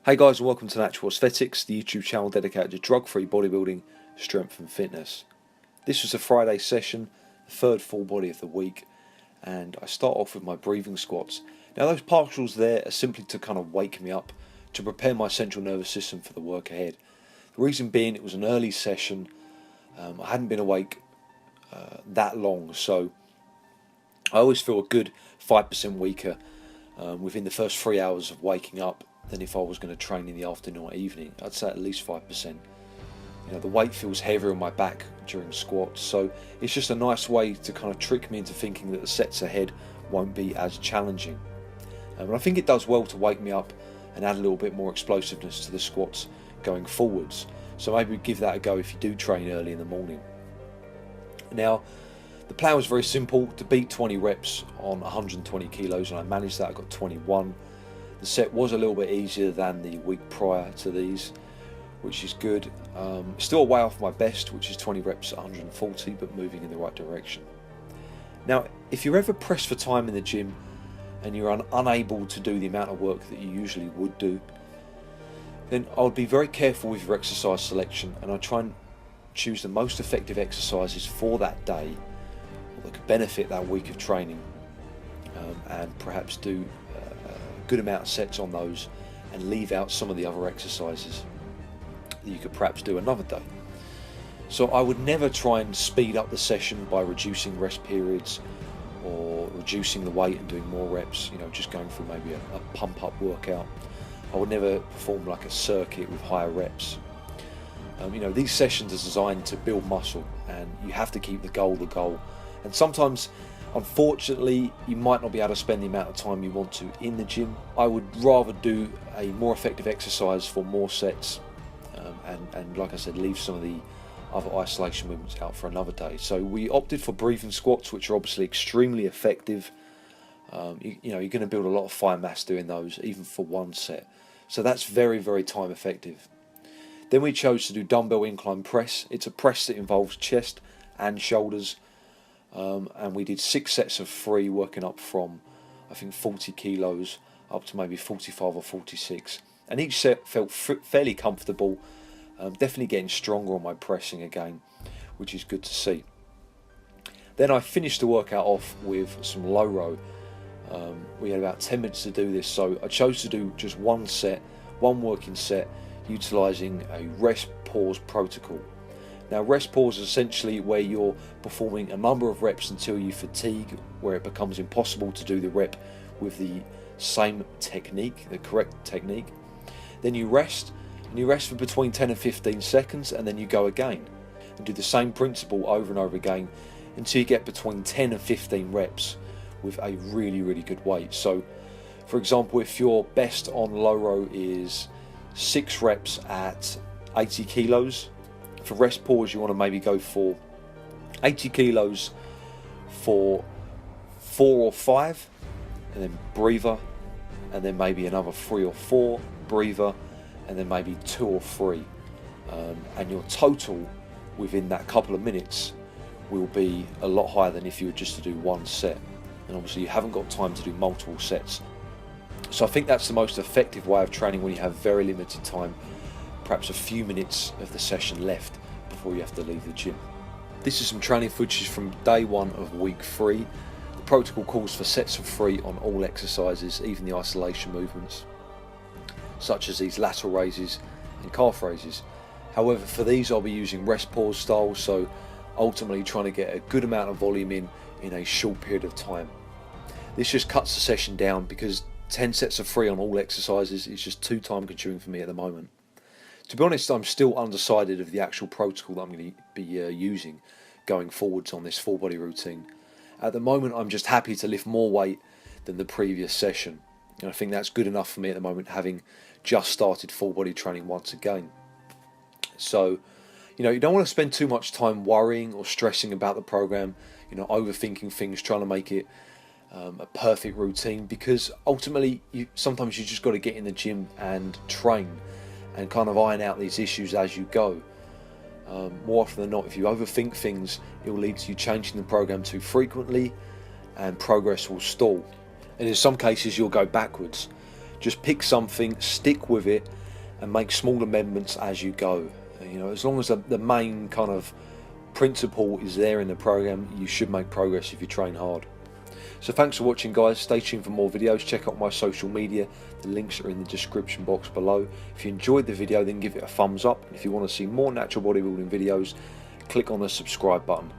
Hey guys, and welcome to Natural Aesthetics, the YouTube channel dedicated to drug-free bodybuilding, strength and fitness. This was a Friday session, the third full body of the week, and I start off with my breathing squats. Now those partials there are simply to kind of wake me up, to prepare my central nervous system for the work ahead. The reason being it was an early session, I hadn't been awake that long, so I always feel a good 5% weaker within the first 3 hours of waking up than if I was going to train in the afternoon or evening. I'd say at least 5%. You know, the weight feels heavier on my back during squats, so it's just a nice way to kind of trick me into thinking that the sets ahead won't be as challenging. And I think it does well to wake me up and add a little bit more explosiveness to the squats going forwards. So maybe give that a go if you do train early in the morning. Now, the plan was very simple: to beat 20 reps on 120 kilos, and I managed that. I got 21. The set was a little bit easier than the week prior to these, which is good. Still way off my best, which is 20 reps at 140, but moving in the right direction. Now, if you're ever pressed for time in the gym and you're unable to do the amount of work that you usually would do, then I would be very careful with your exercise selection, and I'd try and choose the most effective exercises for that day, or that could benefit that week of training, and perhaps do good amount of sets on those and leave out some of the other exercises that you could perhaps do another day. So I would never try and speed up the session by reducing rest periods or reducing the weight and doing more reps, just going through maybe a pump up workout. I would never perform like a circuit with higher reps. These sessions are designed to build muscle, and you have to keep the goal. And sometimes, unfortunately, you might not be able to spend the amount of time you want to in the gym. I would rather do a more effective exercise for more sets, and like I said, leave some of the other isolation movements out for another day. So we opted for breathing squats, which are obviously extremely effective. You're going to build a lot of fire mass doing those, even for one set. So that's very, very time effective. Then we chose to do dumbbell incline press. It's a press that involves chest and shoulders. And we did 6 sets of 3, working up from, I think, 40 kilos up to maybe 45 or 46. And each set felt fairly comfortable, definitely getting stronger on my pressing again, which is good to see. Then I finished the workout off with some low row. We had about 10 minutes to do this, so I chose to do just one working set, utilising a rest pause protocol. Now, rest pause is essentially where you're performing a number of reps until you fatigue, where it becomes impossible to do the rep with the same technique, the correct technique. Then you rest, and you rest for between 10 and 15 seconds, and then you go again and do the same principle over and over again until you get between 10 and 15 reps with a really, really good weight. So, for example, if your best on low row is 6 reps at 80 kilos, for rest pause you want to maybe go for 80 kilos for 4 or 5, and then breather, and then maybe another 3 or 4, breather, and then maybe 2 or 3, and your total within that couple of minutes will be a lot higher than if you were just to do one set. And obviously you haven't got time to do multiple sets. So I think that's the most effective way of training when you have very limited time, perhaps a few minutes of the session left before you have to leave the gym. This is some training footage from day 1 of week 3. The protocol calls for sets of 3 on all exercises, even the isolation movements, such as these lateral raises and calf raises. However, for these I'll be using rest pause styles, so ultimately trying to get a good amount of volume in a short period of time. This just cuts the session down, because 10 sets of 3 on all exercises is just too time consuming for me at the moment. To be honest, I'm still undecided of the actual protocol that I'm going to be using going forwards on this full body routine. At the moment, I'm just happy to lift more weight than the previous session. And I think that's good enough for me at the moment, having just started full body training once again. So, you don't want to spend too much time worrying or stressing about the program, overthinking things, trying to make it a perfect routine, because ultimately sometimes you just got to get in the gym and train and kind of iron out these issues as you go. More often than not, if you overthink things, it will lead to you changing the program too frequently, and progress will stall. And in some cases you'll go backwards. Just pick something, stick with it, and make small amendments as you go. You know, as long as the main kind of principle is there in the program, you should make progress if you train hard. So thanks for watching, guys. Stay tuned for more videos. Check out my social media. The links are in the description box below. If you enjoyed the video, then give it a thumbs up. And if you want to see more natural bodybuilding videos, click on the subscribe button.